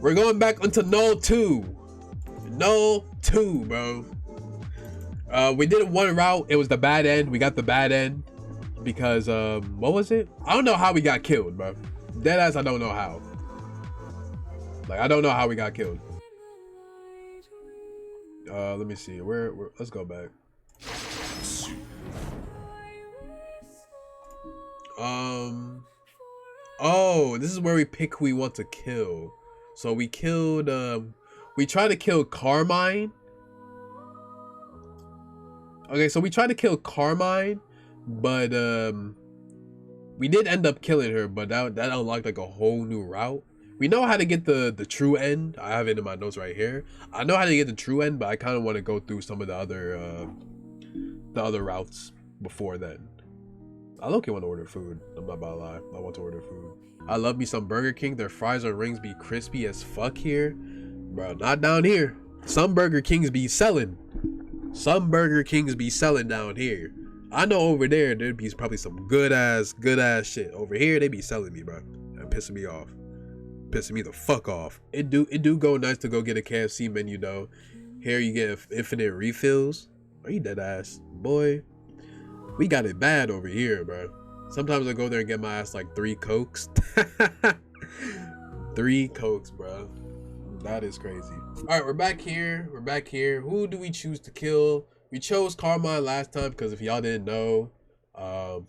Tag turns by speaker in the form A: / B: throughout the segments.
A: We're going back into Null 2. Null 2, bro. We did one route. It was the bad end. We got the bad end because what was it? I don't know how we got killed, bro. Deadass, I don't know how. Like, I don't know how we got killed. Let me see. Let's go back. Oh, this is where we pick who we want to kill. So we killed we tried to kill Carmine. Okay, so we tried to kill Carmine, but we did end up killing her, but that unlocked like a whole new route. We know how to get the true end. I have it in my notes right here. I know how to get the true end, but I kind of want to go through some of the other routes before then. I low-key want to order food. I'm not about to lie. I want to order food. I love me some Burger King. Their fries and rings be crispy as fuck here. Bro, not down here. Some Burger Kings be selling. Some Burger Kings be selling down here. I know over there, there'd be probably some good ass shit. Over here, they be selling me, bro. And pissing me off. Pissing me the fuck off. It do go nice to go get a KFC menu, though. Here you get infinite refills. Are you dead ass? Boy. We got it bad over here, bro. Sometimes I go there and get my ass like 3 Cokes. 3 Cokes, bro. That is crazy. All right, we're back here. We're back here. Who do we choose to kill? We chose Carmine last time because if y'all didn't know,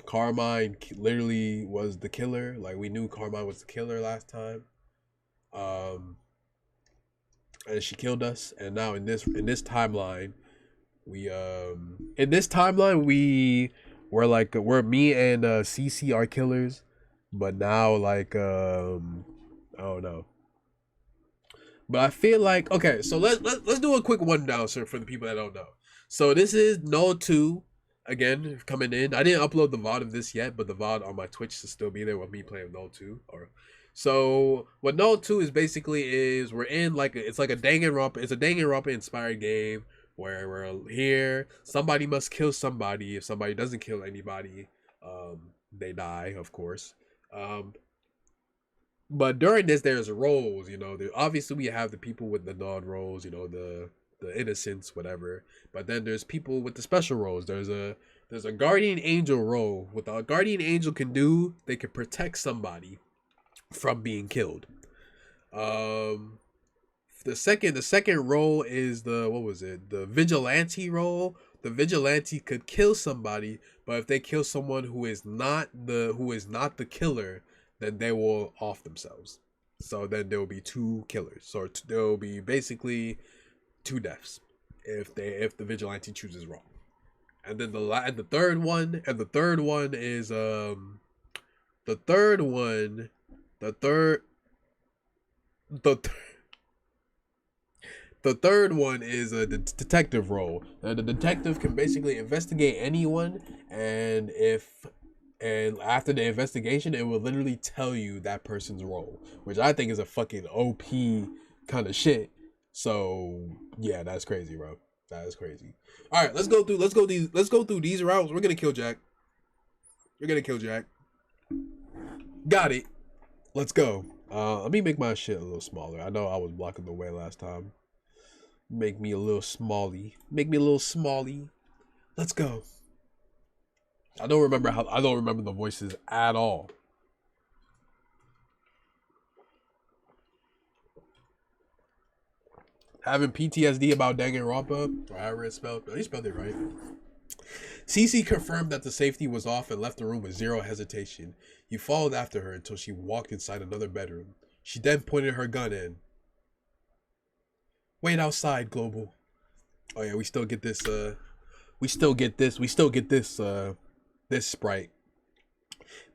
A: Carmine literally was the killer. Like, we knew Carmine was the killer last time. And she killed us. And now in this timeline, we're me and CC are killers, but now like I don't know. But I feel like, okay, so let's do a quick rundown, sir, for the people that don't know. So this is Null 2 again coming in. I didn't upload the VOD of this yet, but the VOD on my Twitch to still be there with me playing Null 2. So what Null 2 is basically is we're in like it's like a Danganronpa. It's a Danganronpa inspired game where we're here. Somebody must kill somebody. If somebody doesn't kill anybody, they die, of course. But during this, there's roles, you know. Obviously, we have the people with the non-roles, you know, the innocents, whatever. But then there's people with the special roles. There's a guardian angel role. What the guardian angel can do, they can protect somebody from being killed. The second role is the vigilante role. The vigilante could kill somebody, but if they kill someone who is not the killer, then they will off themselves. So then there will be 2 killers. So there will be basically 2 deaths if the vigilante chooses wrong. And then the third one is the third one is the detective role. The detective can basically investigate anyone, and after the investigation, it will literally tell you that person's role, which I think is a fucking OP kind of shit. So yeah, that's crazy, bro. That is crazy. All right, let's go through these routes. We're gonna kill Jack. Got it. Let's go. Let me make my shit a little smaller. I know I was blocking the way last time. Make me a little smally. Let's go. I don't remember the voices at all. Having PTSD about Danganronpa, or however it's spelled. At least spelled it right. Cece confirmed that the safety was off and left the room with zero hesitation. He followed after her until she walked inside another bedroom. She then pointed her gun in. Wait outside, Global. Oh yeah, we still get this this sprite.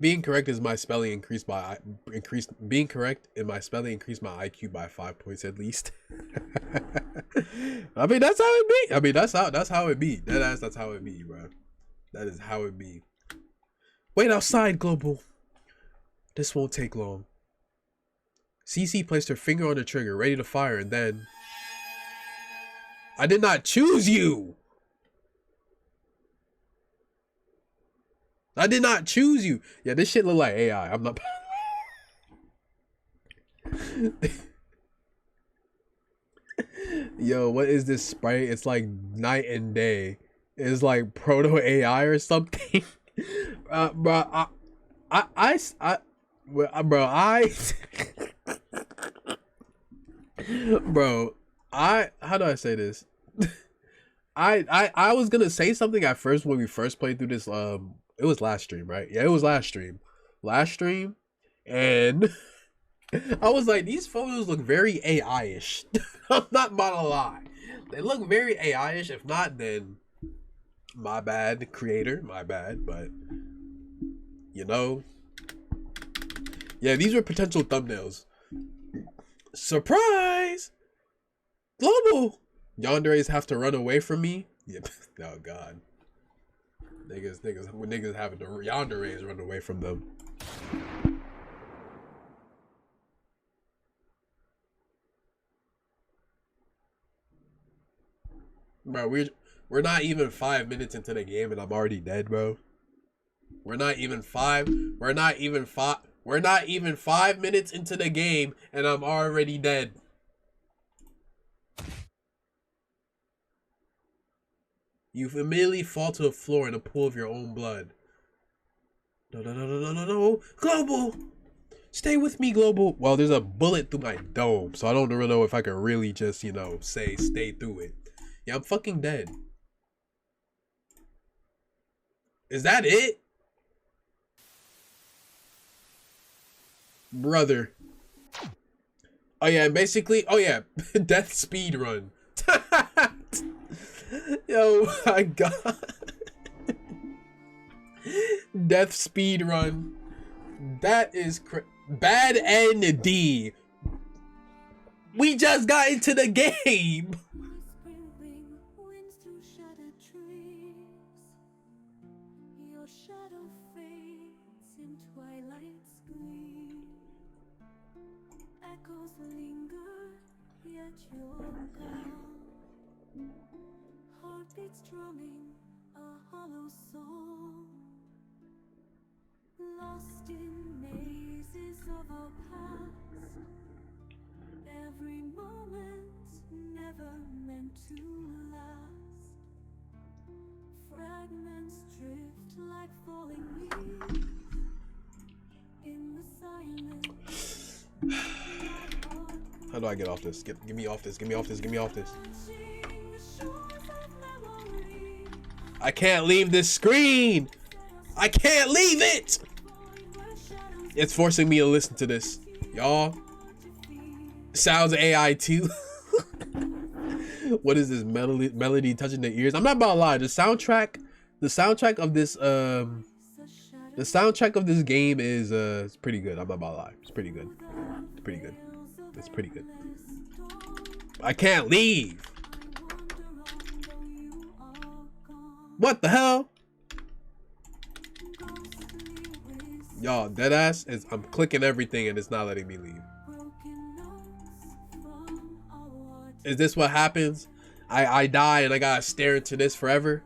A: Being correct in my spelling increased my IQ by 5 points at least. I mean that's how it be. That's how it be. That's how it be, bro. That is how it be. Wait outside, Global. This won't take long. Cece placed her finger on the trigger, ready to fire, and then I did not choose you. I did not choose you. Yeah, this shit look like AI. I'm not. Yo, what is this sprite? It's like night and day. It's like proto AI or something. Bro, bro, bro, how do I say this? I was gonna say something at first when we first played through this. It was last stream, right? Yeah, it was last stream. Last stream, and I was like, these photos look very AI-ish. I'm not gonna lie. They look very AI-ish. If not, then my bad, creator. My bad. But, you know. Yeah, these were potential thumbnails. Surprise! Global! Yandere's have to run away from me? Yep. Oh, God. Niggas having to Yandere's run away from them. Bro, we're not even 5 minutes into the game and I'm already dead, bro. We're not even 5 minutes into the game and I'm already dead. You immediately fall to the floor in a pool of your own blood. No. Global! Stay with me, Global. Well, there's a bullet through my dome, so I don't really know if I can really just, say stay through it. Yeah, I'm fucking dead. Is that it? Brother. Oh yeah, basically, death speedrun. Yo, my God. Death speedrun. That is bad and D. We just got into the game.
B: Heartbeats drumming a hollow soul, lost in mazes of our past. Every moment never meant to last. Fragments drift like falling leaves in the silence.
A: How do I get off this? Get me off this. Get me off this. Get me off this. I can't leave this screen. I can't leave it. It's forcing me to listen to this, y'all. Sounds AI too. What is this melody touching the ears? I'm not about to lie. The soundtrack of this game is it's pretty good. I'm not about to lie. It's pretty good. It's pretty good. It's pretty good. I can't leave. What the hell? Y'all, deadass is I'm clicking everything and it's not letting me leave. Is this what happens? I die and I gotta stare into this forever?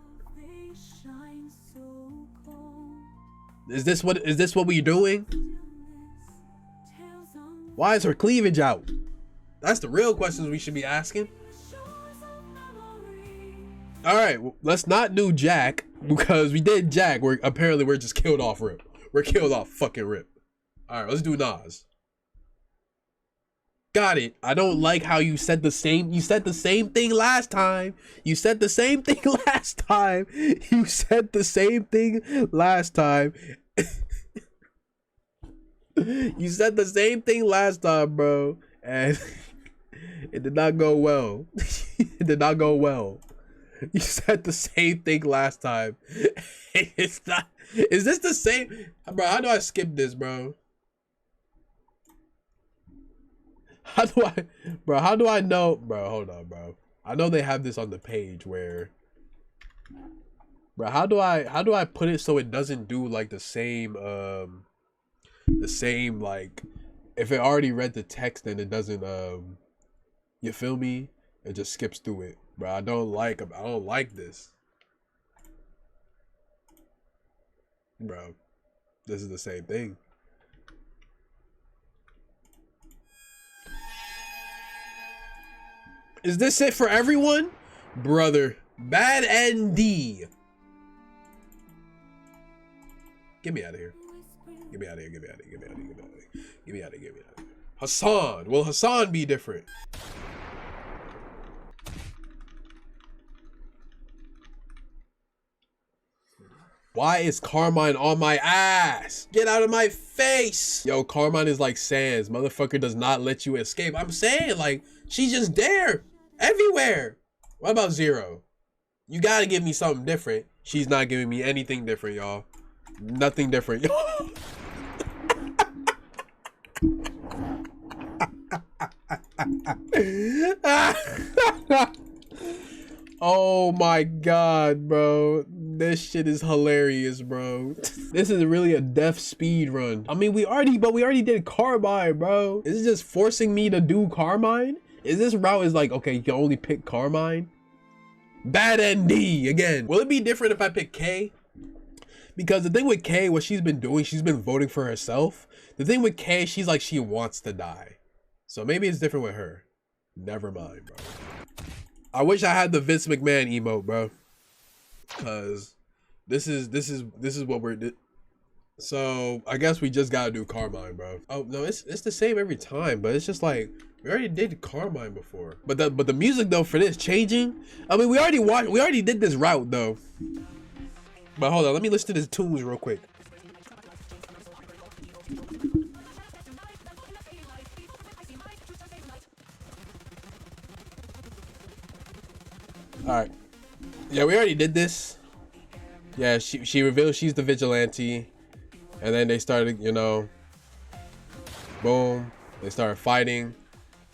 A: Is this what we're doing? Why is her cleavage out? That's the real questions we should be asking. All right, well, let's not do Jack because we did Jack. We're just killed off Rip. We're killed off fucking Rip. All right, let's do Nas. Got it. I don't like how you said the same thing last time. You said the same thing last time. You said the same thing last time. You said the same thing last time, bro. And it did not go well. It did not go well. You said the same thing last time. It's not. Is this the same? Bro, how do I skip this, bro? How do I know? Bro, hold on, bro. I know they have this on the page where. Bro, how do I put it so it doesn't do like the same like if it already read the text then it doesn't you feel me? It just skips through it. Bro, I don't like this. Bro, this is the same thing. Is this it for everyone? Brother. Bad ND. Get me out of here. Get me out of here. Get me out of here. Get me out of here. Get me out of here. Get me out of here. Get me out of here. Hassan. Will Hassan be different? Why is Carmine on my ass? Get out of my face. Yo, Carmine is like Sans. Motherfucker does not let you escape. I'm saying, like, she's just there. Everywhere. What about Zero? You gotta give me something different. She's not giving me anything different, y'all. Nothing different. Oh my god, bro. This shit is hilarious, bro. This is really a death speed run. I mean, we already did Carmine, bro. Is it just forcing me to do Carmine? Is this route is like, okay, you can only pick Carmine? Bad ND again. Will it be different if I pick K? Because the thing with K, what she's been doing, she's been voting for herself. The thing with K, she's like, she wants to die. So maybe it's different with her. Never mind, bro. I wish I had the Vince McMahon emote, bro. Cause this is what we're. So I guess we just gotta do Carmine, bro. Oh no, it's the same every time, but it's just like we already did Carmine before. But the music though for this changing. I mean, we already did this route though. But hold on, let me listen to the tunes real quick. All right. Yeah, we already did this. Yeah, she revealed she's the vigilante, and then they started, you know, boom, they started fighting.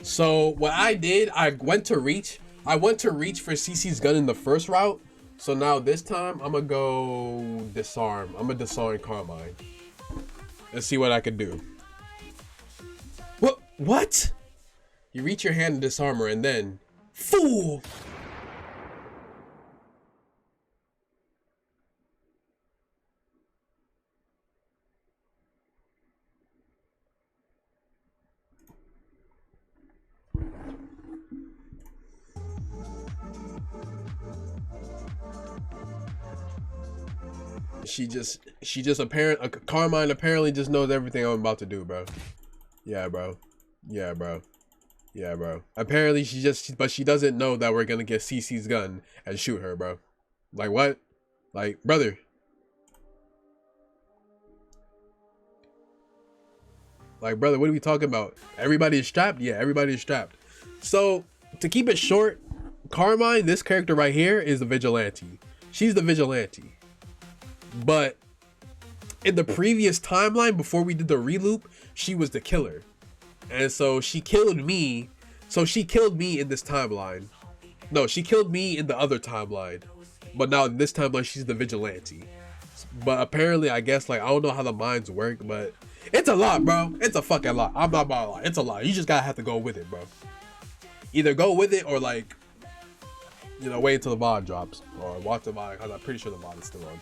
A: So what I did, I went to reach for CC's gun in the first route. So now this time I'm gonna go disarm. I'm gonna disarm Carmine. Let's see what I can do. What? You reach your hand to disarm her and then, fool. Carmine apparently just knows everything I'm about to do, bro. Yeah, bro. Yeah, bro. Yeah, bro. Apparently but she doesn't know that we're gonna get CC's gun and shoot her, bro. Like what? Like, brother. Like, brother, what are we talking about? Everybody is strapped? Yeah, everybody is strapped. So, to keep it short, Carmine, this character right here, is the vigilante. She's the vigilante. But in the previous timeline, before we did the reloop, she was the killer. And so she killed me. So she killed me in this timeline. No, she killed me in the other timeline. But now in this timeline, she's the vigilante. But apparently, I guess, like, I don't know how the minds work, but it's a lot, bro. It's a fucking lot. I'm not about to lie. It's a lot. You just gotta have to go with it, bro. Either go with it or, like, you know, wait until the VOD drops. Or watch the VOD, because I'm pretty sure the VOD is still on.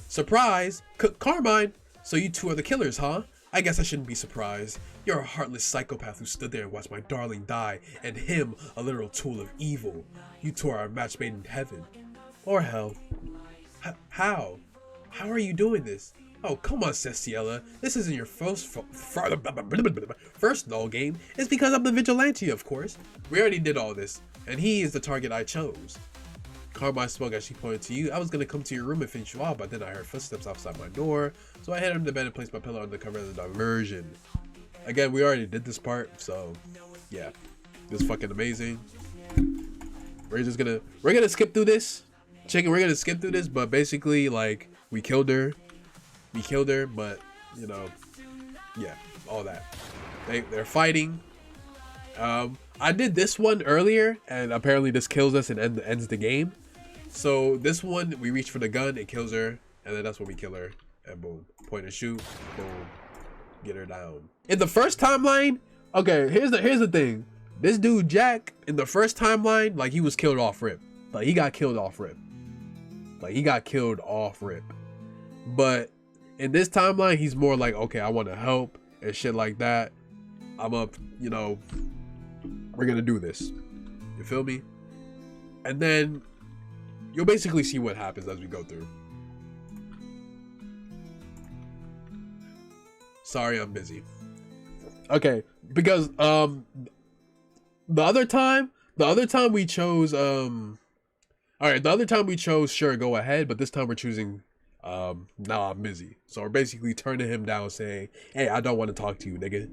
A: Surprise! Carmine! So you two are the killers, huh? I guess I shouldn't be surprised. You're a heartless psychopath who stood there and watched my darling die, and him a literal tool of evil. You two are a match made in heaven. Or hell. How? How are you doing this? Oh, come on, Cecilia. This isn't your first Null game. It's because I'm the vigilante, of course. We already did all this, and he is the target I chose. Carmine spoke as she pointed to you. I was gonna come to your room and finish you off, but then I heard footsteps outside my door. So I headed under the bed and placed my pillow under the cover of the diversion. Again, we already did this part, so yeah. This is fucking amazing. We're gonna skip through this. We're gonna skip through this, but basically, like, we killed her, but, you know, yeah, all that. They're fighting. I did this one earlier, and apparently this kills us and ends the game. So this one, we reach for the gun, it kills her, and then that's when we kill her, and boom, point and shoot, boom, get her down. In the first timeline, okay, here's the thing. This dude Jack, in the first timeline, like, he was killed off rip. Like, he got killed off rip. But in this timeline, he's more like, okay, I want to help and shit like that. I'm up, you know, we're gonna do this. You feel me? And then you'll basically see what happens as we go through. Sorry, I'm busy. Okay, because the other time we chose all right, the other time we chose sure go ahead, but this time we're choosing nah, I'm busy. So we're basically turning him down, saying, "Hey, I don't want to talk to you, nigga."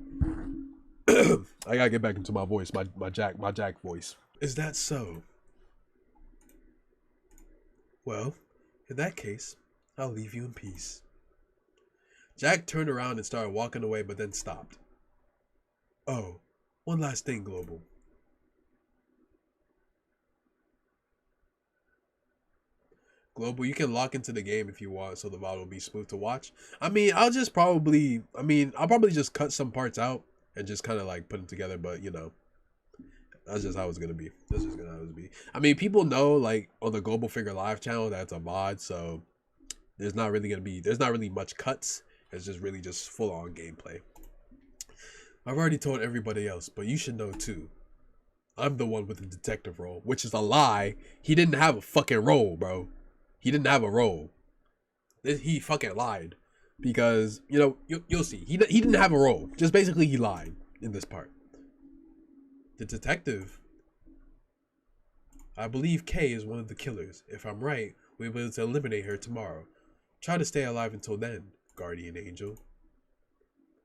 A: I gotta get back into my voice, my Jack voice. Is that so? Well, in that case, I'll leave you in peace. Jack turned around and started walking away, but then stopped. Oh, one last thing, Global. Global, you can lock into the game if you want, so the VOD will be smooth to watch. I mean, I'll probably just cut some parts out and just kind of like put them together, but you know, that's just how it's gonna be. That's just gonna how it's be. I mean, people know like on the Global Figure Live channel that's a VOD, so there's not really much cuts. It's just really just full on gameplay. I've already told everybody else, but you should know too. I'm the one with the detective role, which is a lie. He didn't have a fucking role, bro. He didn't have a role. He fucking lied, because you know you'll see. He didn't have a role. Just basically he lied in this part. The detective. I believe Kay is one of the killers. If I'm right, we'll be able to eliminate her tomorrow. Try to stay alive until then, guardian angel.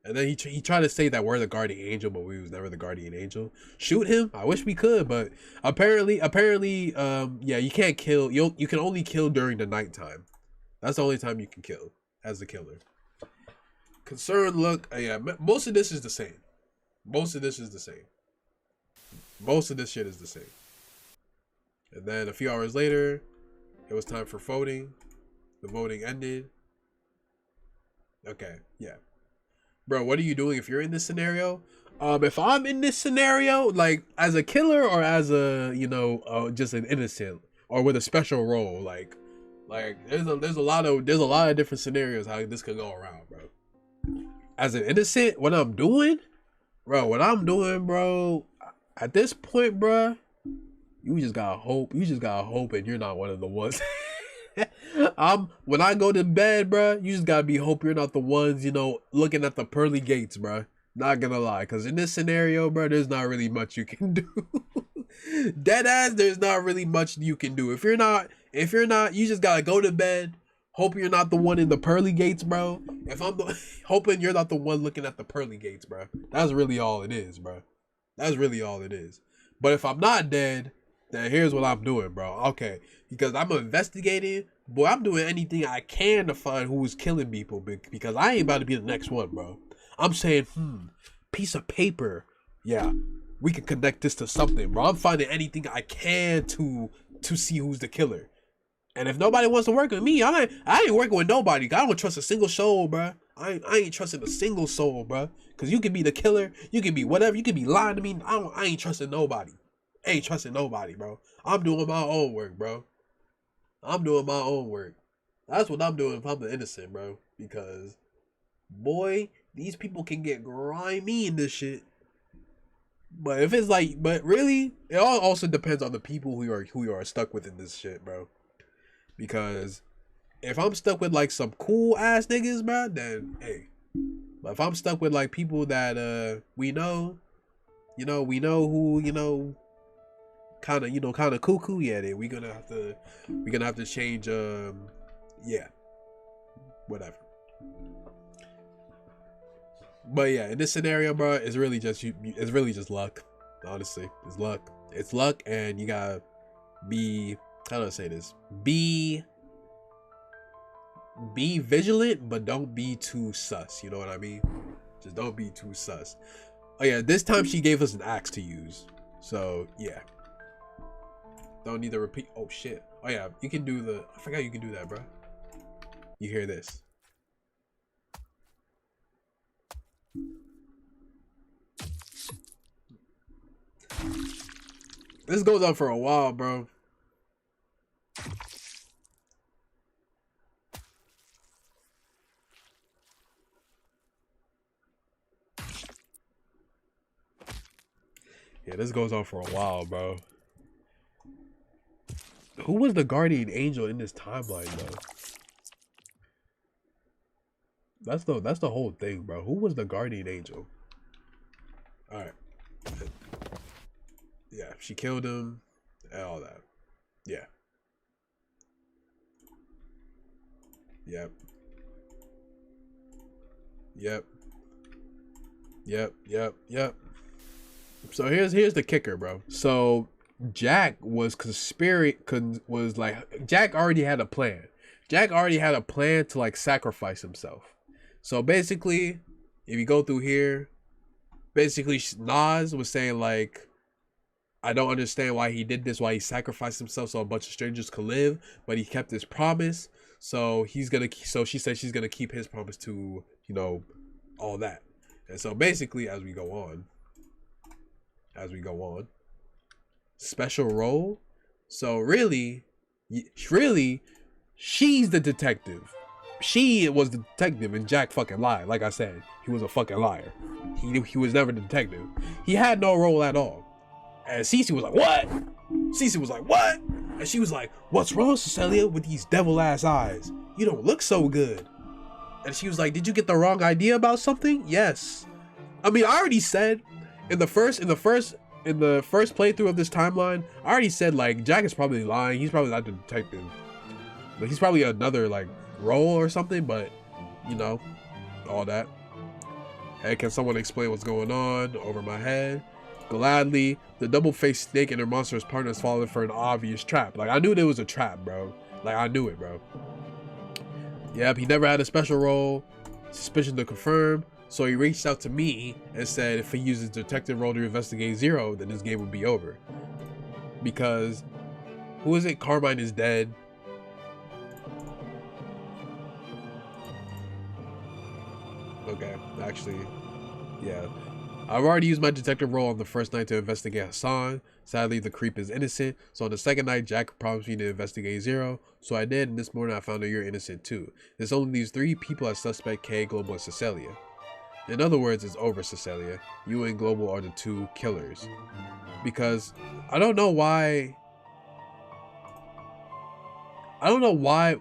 A: And then he tried to say that we're the guardian angel, but we was never the guardian angel. Shoot him? I wish we could, but apparently, yeah, you can't kill. You can only kill during the nighttime. That's the only time you can kill as the killer. Concerned look. Yeah, most of this is the same. Most of this is the same. Most of this shit is the same. And then a few hours later, it was time for voting. The voting ended. Okay, yeah. Bro, what are you doing if you're in this scenario? If I'm in this scenario, like as a killer or as a, you know, just an innocent or with a special role, like there's a lot of different scenarios how this could go around, bro. As an innocent, what I'm doing, bro, at this point, bro, you just gotta hope. You just gotta hope, and you're not one of the ones. When I go to bed, bro, you just gotta be hope you're not the ones, you know, looking at the pearly gates, bro. Not gonna lie, cause in this scenario, bro, there's not really much you can do. Dead ass, there's not really much you can do. If you're not, you just gotta go to bed. Hope you're not the one in the pearly gates, bro. If I'm hoping you're not the one looking at the pearly gates, bro. That's really all it is, bro. That's really all it is. But if I'm not dead, then here's what I'm doing, bro. Okay, because I'm investigating. Boy, I'm doing anything I can to find who's killing people because I ain't about to be the next one, bro. I'm saying, piece of paper. Yeah, we can connect this to something, bro. I'm finding anything I can to see who's the killer. And if nobody wants to work with me, I ain't working with nobody. I don't trust a single soul, bro. I ain't trusting a single soul, bro. Cause you can be the killer, you can be whatever, you can be lying to me. I ain't trusting nobody. Ain't trusting nobody, bro. I'm doing my own work, bro. I'm doing my own work. That's what I'm doing if I'm the innocent, bro. Because, boy, these people can get grimy in this shit. But if it's like, but really, it all also depends on the people who you are stuck with in this shit, bro. Because if I'm stuck with like some cool ass niggas, bro, then hey. But if I'm stuck with like people that we know who, you know, kind of cuckoo, yeah, then we're gonna have to change yeah, whatever. But yeah, in this scenario, bro, it's really just luck. Honestly, it's luck, and you gotta be, how do I say this, be vigilant, but don't be too sus, you know what I mean? Just don't be too sus. Oh yeah, this time she gave us an axe to use, so yeah, don't need to repeat. Oh shit. Oh yeah, you can do the, I forgot you can do that, bro. You hear this? This goes on for a while, bro. Yeah, this goes on for a while, bro. Who was the guardian angel in this timeline though? That's the whole thing, bro. Who was the guardian angel? All right. Yeah, she killed him and all that. Yeah. Yep. Yep. Yep. So here's the kicker, bro. So Jack was Jack already had a plan. Jack already had a plan to like sacrifice himself. So basically, if you go through here, basically Nas was saying like, I don't understand why he did this, why he sacrificed himself so a bunch of strangers could live, but he kept his promise. So she said she's gonna keep his promise to, you know, all that. And so basically, as we go on, special role. So really, she's the detective. She was the detective, and Jack fucking lied. Like I said, he was a fucking liar. He was never the detective. He had no role at all. And Cece was like, what? Cece was like, what? And she was like, what's wrong, Cecilia, with these devil ass eyes? You don't look so good. And she was like, did you get the wrong idea about something? Yes. I mean, I already said in the first playthrough of this timeline, I already said like Jack is probably lying. He's probably not the detective. But he's probably another like role or something, but you know, all that. Hey, can someone explain what's going on over my head? Gladly, the double-faced snake and her monstrous partners fallen for an obvious trap. Like, I knew there was a trap, bro. Like, I knew it, bro. Yep, he never had a special role. Suspicion to confirm. So he reached out to me and said if he uses detective role to investigate Zero, then this game would be over. Because, who is it? Carmine is dead. Okay, actually, yeah. I've already used my detective role on the first night to investigate Hassan. Sadly, the creep is innocent. So on the second night, Jack promised me to investigate Zero. So I did, and this morning I found out you're innocent too. There's only these 3 people as suspect: K, Global, and Cecilia. In other words, it's over, Cecilia. You and Global are the 2 killers. Because I don't know why.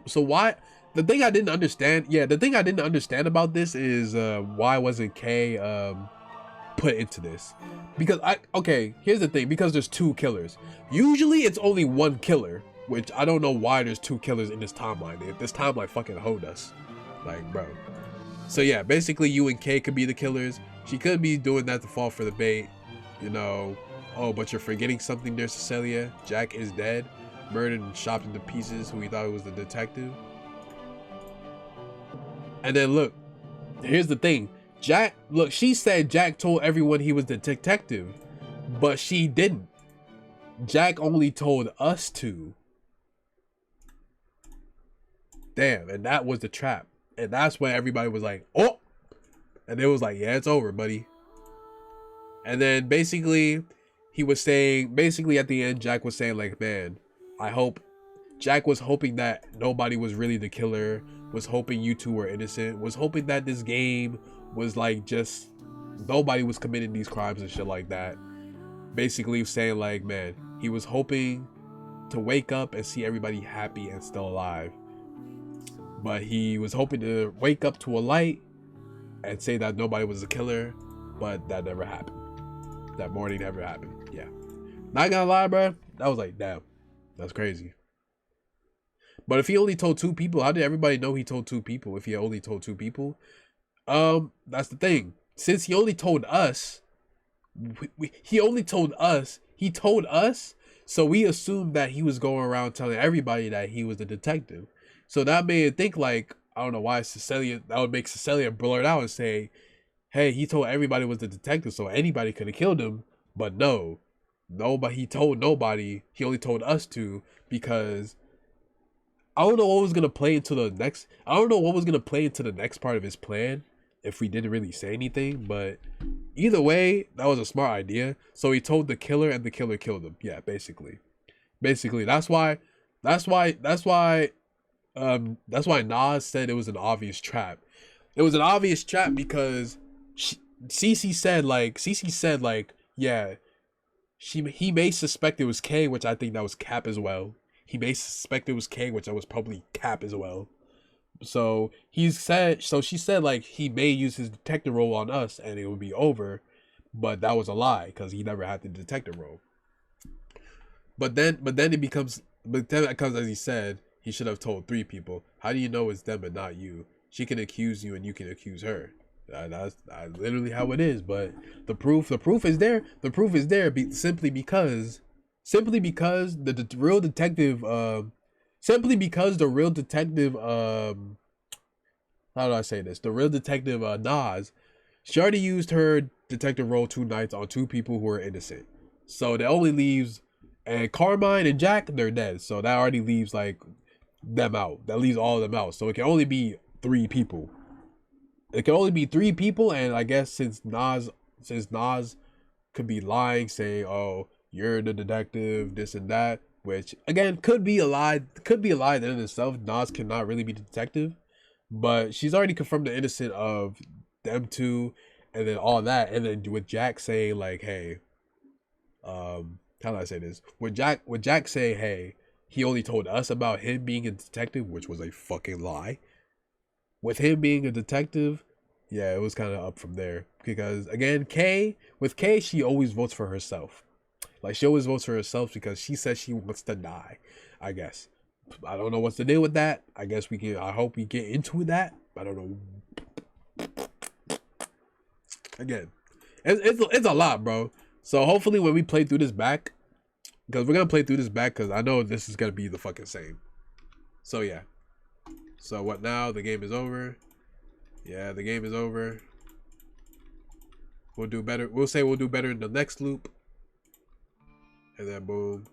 A: So why? The thing I didn't understand. Yeah, the thing I didn't understand about this is why wasn't K put into this? Because here's the thing, because there's 2 killers. Usually it's only 1 killer, which I don't know why there's 2 killers in this timeline. If this timeline fucking hoed us, like, bro. So yeah, basically you and Kay could be the killers. She could be doing that to fall for the bait, you know. Oh, but you're forgetting something there, Cecilia. Jack is dead, murdered and chopped into pieces. Who we thought was the detective. And then look, here's the thing. She said Jack told everyone he was the detective, but she didn't. Jack only told us 2. Damn, and that was the trap. And that's when everybody was like, oh! And it was like, yeah, it's over, buddy. And then basically, he was saying, at the end, Jack was saying like, man, Jack was hoping that nobody was really the killer, was hoping you 2 were innocent, was hoping that this game was like just nobody was committing these crimes and shit like that. Basically saying like, man, he was hoping to wake up and see everybody happy and still alive. But he was hoping to wake up to a light and say that nobody was a killer, but that never happened. That morning never happened. Yeah. Not gonna lie, bro. That was like, damn, that's crazy. But if he only told 2 people, how did everybody know he told 2 people if he only told 2 people? That's the thing. Since he only told us, he told us, so we assumed that he was going around telling everybody that he was the detective. So that made it think like, I don't know why that would make Cecilia blurt out and say, hey, he told everybody was the detective, so anybody could have killed him. But no, he told nobody. He only told us 2 because I don't know what was gonna play into the next. I don't know what was gonna play into the next part of his plan if we didn't really say anything. But either way, that was a smart idea. So he told the killer, and the killer killed him. Yeah, basically, that's why Nas said it was an obvious trap. It was an obvious trap because Cece said like, yeah, he may suspect it was K, which I think that was cap as well. he may suspect it was K, which I was probably cap as well. So she said like he may use his detective role on us and it would be over, but that was a lie because he never had the detective role. But then because as he said, he should have told 3 people. How do you know it's them and not you? She can accuse you and you can accuse her. That's literally how it is. But the proof is there. The proof is there simply because the real detective how do I say this? The real detective Nas, she already used her detective role 2 nights on 2 people who are innocent. So that only leaves, and Carmine and Jack, they're dead. So that already leaves like them out. That leaves all of them out. So it can only be 3 people. It can only be 3 people, and I guess since Nas could be lying, saying, "Oh, you're the detective," this and that, which again could be a lie. Could be a lie in itself. Nas cannot really be the detective, but she's already confirmed the innocent of them 2, and then all that, and then with Jack saying like, "Hey, how do I say this?" With Jack saying, "Hey, he only told us about him being a detective," which was a fucking lie. With him being a detective, yeah, it was kind of up from there. Because again, with K, she always votes for herself. Like she always votes for herself because she says she wants to die. I guess. I don't know what's the deal with that. I guess we can. I hope we get into that. I don't know. Again, it's a lot, bro. So hopefully when we play through this back, because we're gonna play through this back, because I know this is gonna be the fucking same. So yeah. So what now? The game is over. Yeah, the game is over. We'll do better. We'll say we'll do better in the next loop. And then boom.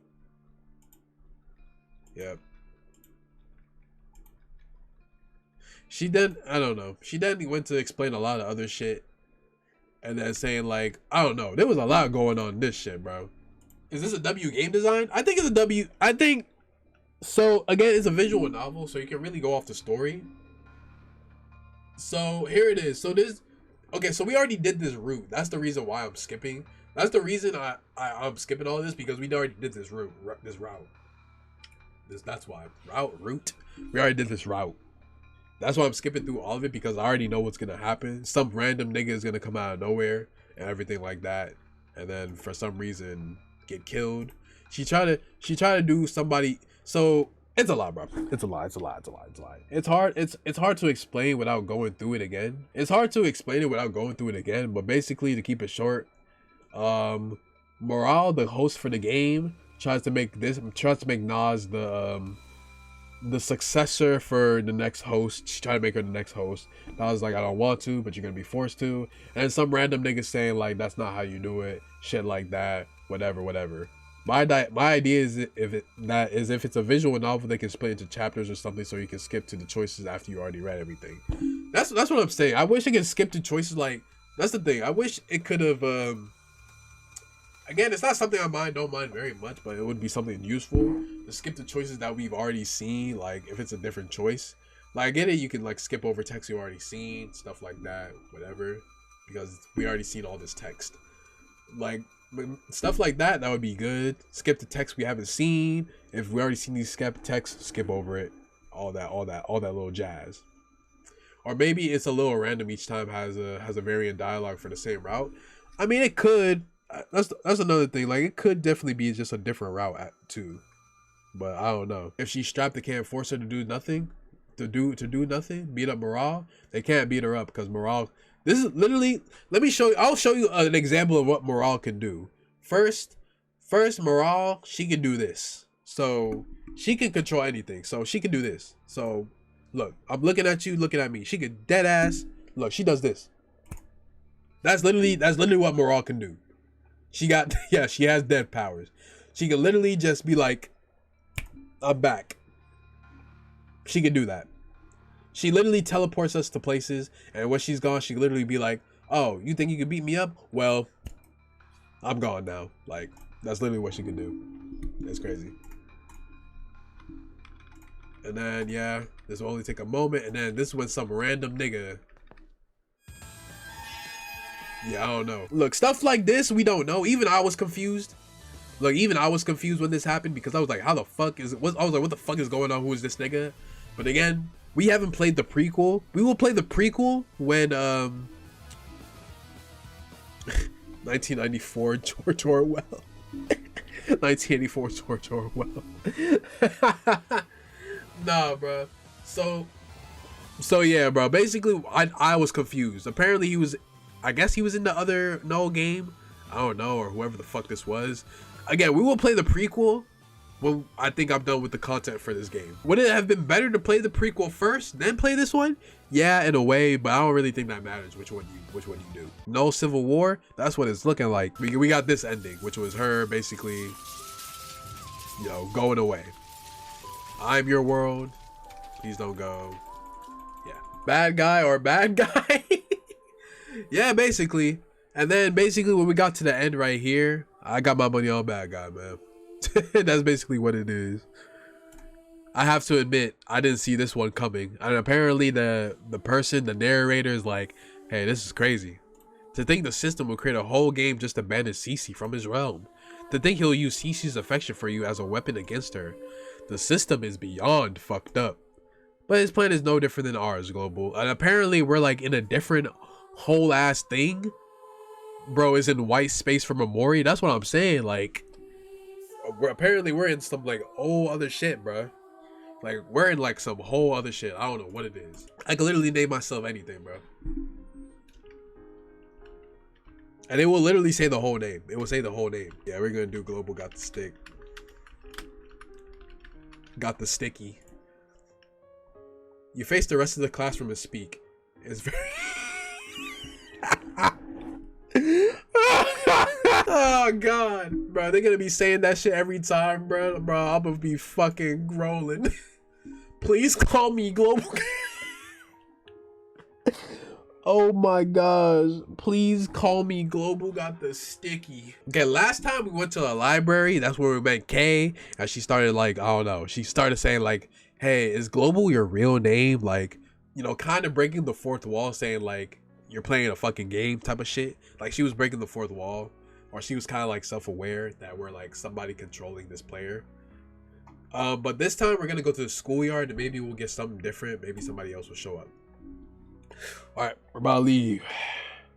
A: Yep. She then, I don't know. She then went to explain a lot of other shit. And then saying like, I don't know. There was a lot going on in this shit, bro. Is this a W game design? I think it's a W. I think, so again, it's a visual novel, so you can really go off the story. So here it is. So this, okay, so we already did this route. That's the reason why I'm skipping. That's the reason I'm skipping all this, because we already did this route. That's why. Route. We already did this route. That's why I'm skipping through all of it, because I already know what's gonna happen. Some random nigga is gonna come out of nowhere and everything like that, and then for some reason get killed. She tried to do somebody. So it's a lot, bro. It's a lot. It's hard. It's hard to explain without going through it again. But basically, to keep it short, Morale, the host for the game, tries to make Nas the successor for the next host. She tried to make her the next host. I was like, I don't want to, but you're gonna be forced to. And some random niggas saying like, that's not how you do it, shit like that, whatever. My idea is if it's a visual novel, they can split into chapters or something, so you can skip to the choices after you already read everything. That's what I'm saying. I wish it could skip to choices. Like, that's the thing. I wish it could have. Again, it's not something I don't mind very much, but it would be something useful to skip the choices that we've already seen. Like, if it's a different choice, like I get it, you can like skip over text you already seen, stuff like that, whatever, because we already seen all this text. Like stuff like that would be good. Skip the text we haven't seen. If we already seen these skip text, skip over it. All that little jazz. Or maybe it's a little random each time, has a variant dialogue for the same route. I mean, it could. That's another thing. Like, it could definitely be just a different route too, but I don't know. If she's strapped, they can't force her to do nothing. To do nothing. Beat up Morale. They can't beat her up because Morale. This is literally. Let me show you. I'll show you an example of what Morale can do. First, Morale. She can do this. So she can control anything. So she can do this. So look, I'm looking at you, looking at me. She can dead ass. Look, she does this. That's literally what Morale can do. She has dead powers. She can literally just be like, I'm back. She can do that. She literally teleports us to places, and when she's gone, she can literally be like, oh, you think you can beat me up? Well, I'm gone now. Like, that's literally what she can do. It's crazy. And then, yeah, this will only take a moment, and then this is when some random nigga. Yeah, I don't know. Look, stuff like this, we don't know. Even I was confused. Like, even I was confused when this happened because I was like, how the fuck is it? I was like, what the fuck is going on? Who is this nigga? But again, we haven't played the prequel. We will play the prequel when 1994 George Orwell. 1984 George Orwell. Nah, bro. So yeah, bro. Basically, I was confused. Apparently, I guess he was in the other Null game. I don't know, or whoever the fuck this was. Again, we will play the prequel when I think I'm done with the content for this game. Would it have been better to play the prequel first, then play this one? Yeah, in a way, but I don't really think that matters which one you do. No Civil War, that's what it's looking like. We got this ending, which was her basically, you know, going away. I'm your world, please don't go. Yeah, bad guy or bad guy. Yeah, basically. And then basically when we got to the end right here, I got my money on bad guy, man. That's basically what it is. I have to admit, I didn't see this one coming. And apparently the narrator is like, hey, this is crazy. To think the system will create a whole game just to banish Cece from his realm. To think he'll use Cece's affection for you as a weapon against her. The system is beyond fucked up. But his plan is no different than ours, Global. And apparently we're like in a different whole ass thing. Bro is in white space from Amori. That's what I'm saying. Like, apparently we're in some like whole other shit, bro. Like, we're in like some whole other shit. I don't know what it is. I can literally name myself anything, bro. And it will literally say the whole name. It will say the whole name. Yeah, we're gonna do Global got the stick. Got the sticky. You face the rest of the classroom and speak. It's very... Oh god, bro, they're gonna be saying that shit every time, bro. I'm gonna be fucking rolling. Please call me Global. Oh my gosh, please call me Global got the sticky. Okay, last time we went to the library, that's where we met Kay, and she started like, I don't know, she started saying like, hey, is Global your real name? Like, you know, kind of breaking the fourth wall, saying like, you're playing a fucking game type of shit. Like, she was breaking the fourth wall. Or she was kind of like self-aware that we're like somebody controlling this player. But this time we're gonna go to the schoolyard and maybe we'll get something different. Maybe somebody else will show up. All right, we're about to leave.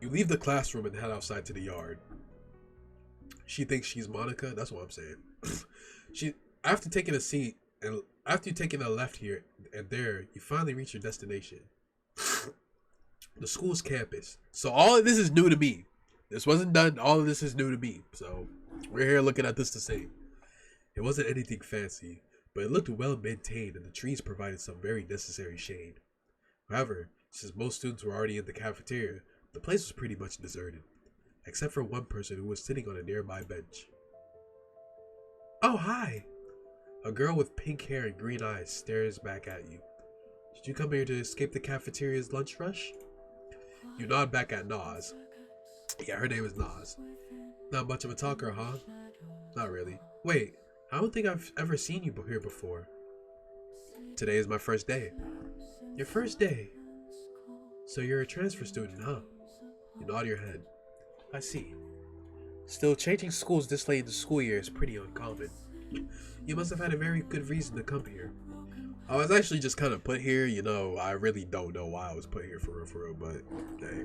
A: You leave the classroom and head outside to the yard. She thinks she's Monica. That's what I'm saying. After taking a seat and after you taking a left here and there, you finally reach your destination. The school's campus. So all of this is new to me. This wasn't done. All of this is new to me. So we're here looking at this the same. It wasn't anything fancy, but it looked well maintained and the trees provided some very necessary shade. However, since most students were already in the cafeteria, the place was pretty much deserted, except for one person who was sitting on a nearby bench. Oh, hi! A girl with pink hair and green eyes stares back at you. Did you come here to escape the cafeteria's lunch rush? You nod back at Nas. Yeah, her name is Nas. Not much of a talker, huh? Not really. Wait, I don't think I've ever seen you here before. Today is my first day. Your first day? So you're a transfer student, huh? You nod your head. I see. Still, changing schools this late in the school year is pretty uncommon. You must have had a very good reason to come here. I was actually just kind of put here, you know, I really don't know why I was put here for real, but hey.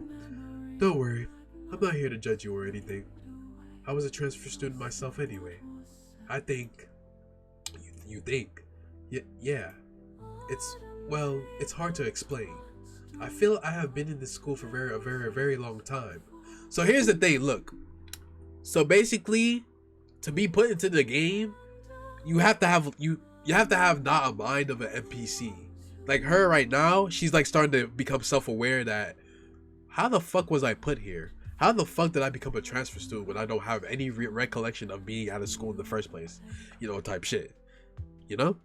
A: Don't worry. I'm not here to judge you or anything. I was a transfer student myself anyway. I think... You think? Yeah. It's hard to explain. I feel I have been in this school for a very long time. So here's the thing, look. So basically, to be put into the game, you have to have not a mind of an NPC. Like her right now, she's like starting to become self-aware that, how the fuck was I put here? How the fuck did I become a transfer student when I don't have any recollection of being out of school in the first place? You know, type shit. You know?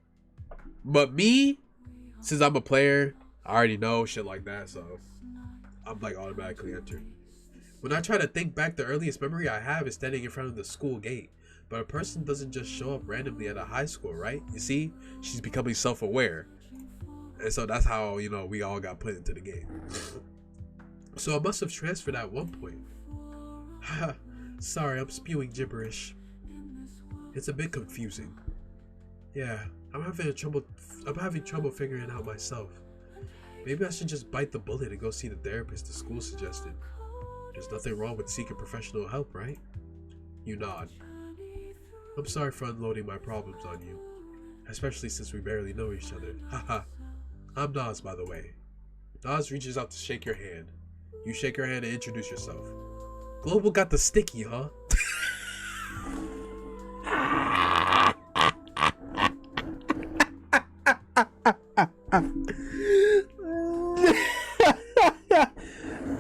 A: But me, since I'm a player, I already know shit like that, so I'm like automatically entered. When I try to think back, the earliest memory I have is standing in front of the school gate. But a person doesn't just show up randomly at a high school, right? You see? She's becoming self-aware. And so that's how, you know, we all got put into the game. So I must have transferred at one point. Haha, sorry, I'm spewing gibberish. It's a bit confusing. Yeah, I'm having trouble figuring it out myself. Maybe I should just bite the bullet and go see the therapist the school suggested. There's nothing wrong with seeking professional help, right? You nod. I'm sorry for unloading my problems on you, especially since we barely know each other. Haha. I'm Nas, by the way. Nas reaches out to shake your hand. You shake her hand and introduce yourself. Global got the sticky, huh?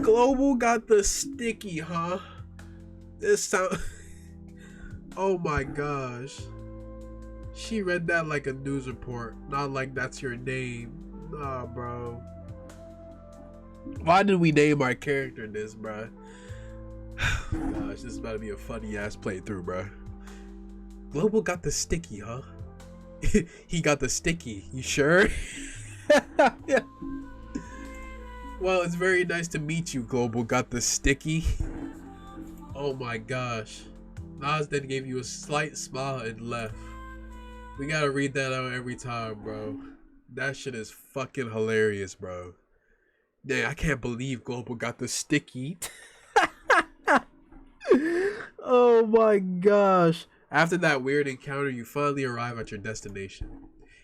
A: Global got the sticky, huh? This sound. Oh my gosh. She read that like a news report, not like that's your name. Nah, bro. Why did we name our character this, bro? Gosh, this is about to be a funny ass playthrough, bro. Global got the sticky, huh? He got the sticky. You sure? Yeah. Well, it's very nice to meet you, Global got the sticky. Oh my gosh. Nas then gave you a slight smile and left. We gotta read that out every time, bro. That shit is fucking hilarious, bro. Dang, I can't believe Global got the sticky. Oh my gosh. After that weird encounter, you finally arrive at your destination.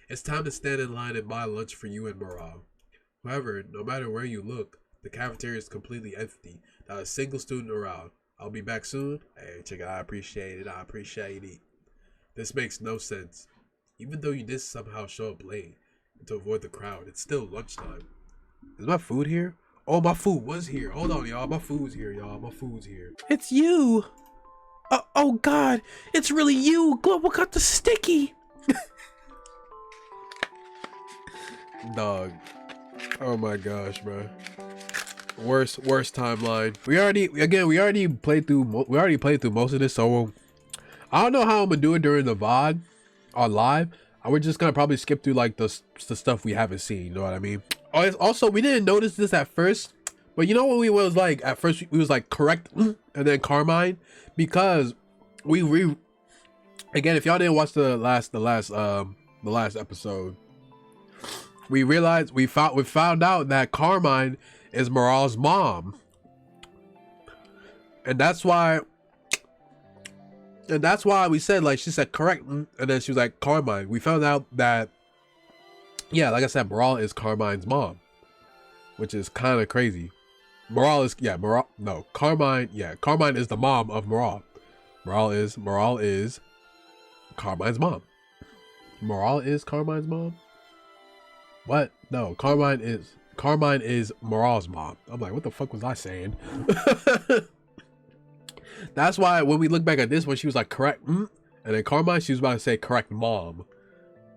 A: It's time to stand in line and buy lunch for you and Morale. However, no matter where you look, the cafeteria is completely empty. Not a single student around. I'll be back soon. Hey, chick, I appreciate it. I appreciate it. This makes no sense. Even though you did somehow show up late to avoid the crowd, it's still lunchtime. Is my food here? Oh, my food was here. Hold on, y'all. My food's here, y'all. My food's here. It's you. Oh, God. It's really you. Global got the sticky. Dog. Oh, my gosh, bro. Worst timeline. We already played through most of this, so I don't know how I'm gonna do it during the VOD on live. We're just gonna probably skip through like the stuff we haven't seen, you know what I mean? Also, we didn't notice this at first, but you know what we was like at first, we was like correct and then Carmine, because again, if y'all didn't watch the last episode, we found out that Carmine is Morale's mom, and that's why we said, like, she said correct, and then she was like Carmine. We found out that, yeah, like I said, Morale is Carmine's mom, which is kind of crazy. Carmine is the mom of Morale. Morale is Carmine's mom. Morale is Carmine's mom. What? No, Carmine is Morale's mom. I'm like, what the fuck was I saying? That's why when we look back at this one, she was like correct, and then Carmine, she was about to say correct mom.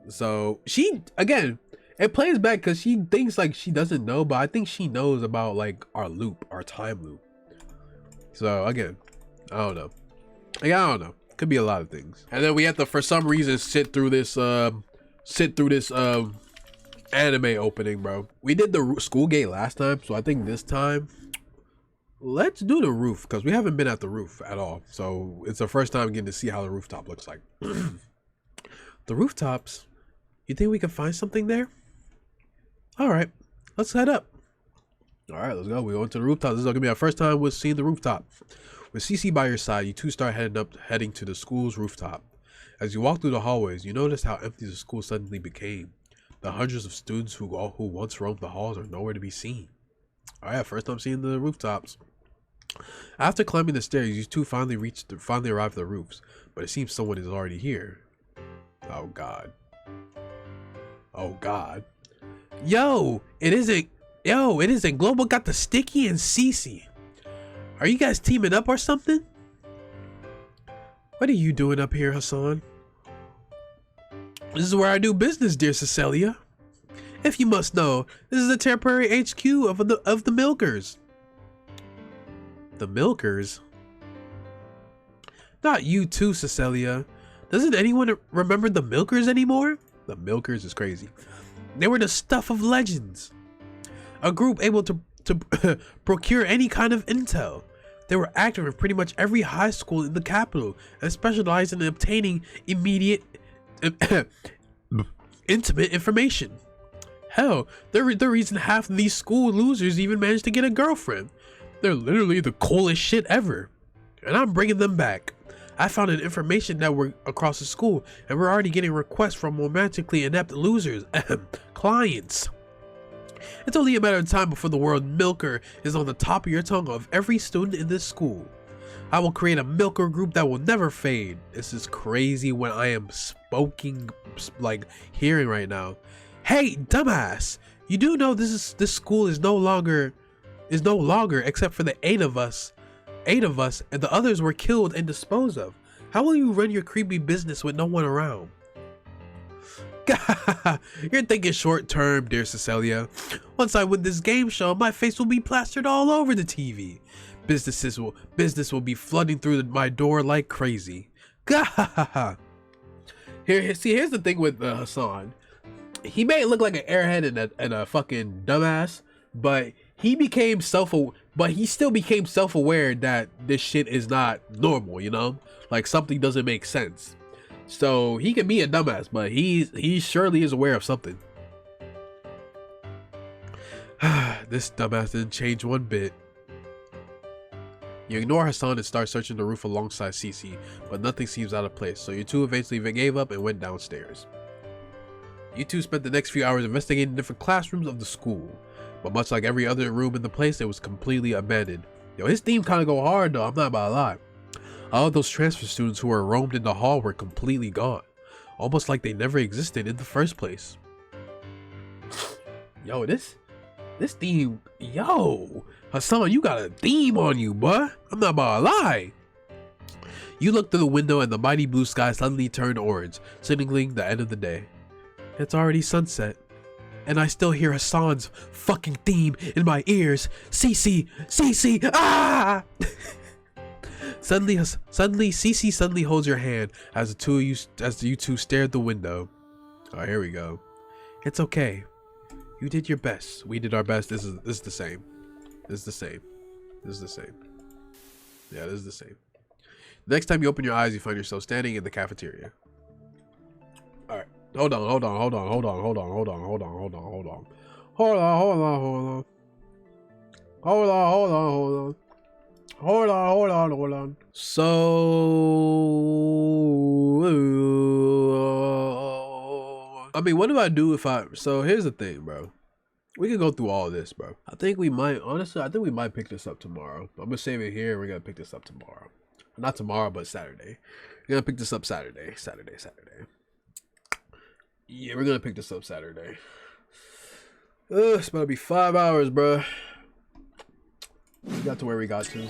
A: So she, again, it plays back because she thinks like she doesn't know, but I think she knows about like our time loop. So again, I don't know. Like, I don't know. Could be a lot of things. And then we have to, for some reason, sit through this anime opening, bro. We did the school gate last time, so I think this time let's do the roof, because we haven't been at the roof at all. So it's the first time getting to see how the rooftop looks like. The rooftops. You think we can find something there? All right, let's head up. All right, let's go. We went to the rooftop. This is gonna be our first time with seeing the rooftop. With CC by your side, you two start heading to the school's rooftop. As you walk through the hallways, you notice how empty the school suddenly became. The hundreds of students who once roamed the halls are nowhere to be seen. All right, first time seeing the rooftops. After climbing the stairs, you two finally arrive at the roofs, but it seems someone is already here. Oh God. Oh God. Yo, it isn't Global got the sticky and CC. Are you guys teaming up or something? What are you doing up here, Hassan? This is where I do business, dear Cecilia. If you must know, this is the temporary HQ of the Milkers. The Milkers? Not you too, Cecilia. Doesn't anyone remember the Milkers anymore? The Milkers is crazy. They were the stuff of legends. A group able to procure any kind of intel. They were active in pretty much every high school in the capital and specialized in obtaining immediate, intimate information. Hell, they're the reason half of these school losers even managed to get a girlfriend. They're literally the coolest shit ever. And I'm bringing them back. I found an information network across the school, and we're already getting requests from romantically inept losers, clients. It's only a matter of time before the word milker is on the top of your tongue of every student in this school. I will create a milker group that will never fade. This is crazy when I am like hearing right now. Hey, dumbass! You do know this school is no longer except for the eight of us, and the others were killed and disposed of. How will you run your creepy business with no one around? You're thinking short term, dear Cecilia. Once I win this game show, my face will be plastered all over the TV. Business will be flooding through my door like crazy. Here's the thing with Hassan. He may look like an airhead and a fucking dumbass, but he still became self-aware that this shit is not normal, you know? Like something doesn't make sense. So he can be a dumbass, but he surely is aware of something. This dumbass didn't change one bit. You ignore Hassan and start searching the roof alongside Cece, but nothing seems out of place, so you two eventually gave up and went downstairs. You two spent the next few hours investigating different classrooms of the school, but much like every other room in the place, it was completely abandoned. Yo, his theme kind of go hard though, I'm not about to lie. All of those transfer students who were roamed in the hall were completely gone, almost like they never existed in the first place. Yo, this theme, yo, Hassan, you got a theme on you, boy. I'm not about to lie. You look through the window and the mighty blue sky suddenly turned orange, signaling the end of the day. It's already sunset, and I still hear Hassan's fucking theme in my ears. Cece, ah! Suddenly, Cece suddenly holds your hand as you two stare at the window. Oh, here we go. It's okay. You did your best. We did our best. This is the same. This is the same. Yeah, this is the same. Next time you open your eyes, you find yourself standing in the cafeteria. All right. Hold on. So, I mean, what do I do so here's the thing, bro. We can go through all of this, bro. I think we might pick this up tomorrow. I'm gonna save it here. We're gonna pick this up tomorrow. Not tomorrow, but Saturday. We're gonna pick this up Saturday. Yeah, we're gonna pick this up Saturday. It's about to be 5 hours, bro. We got to where we got to.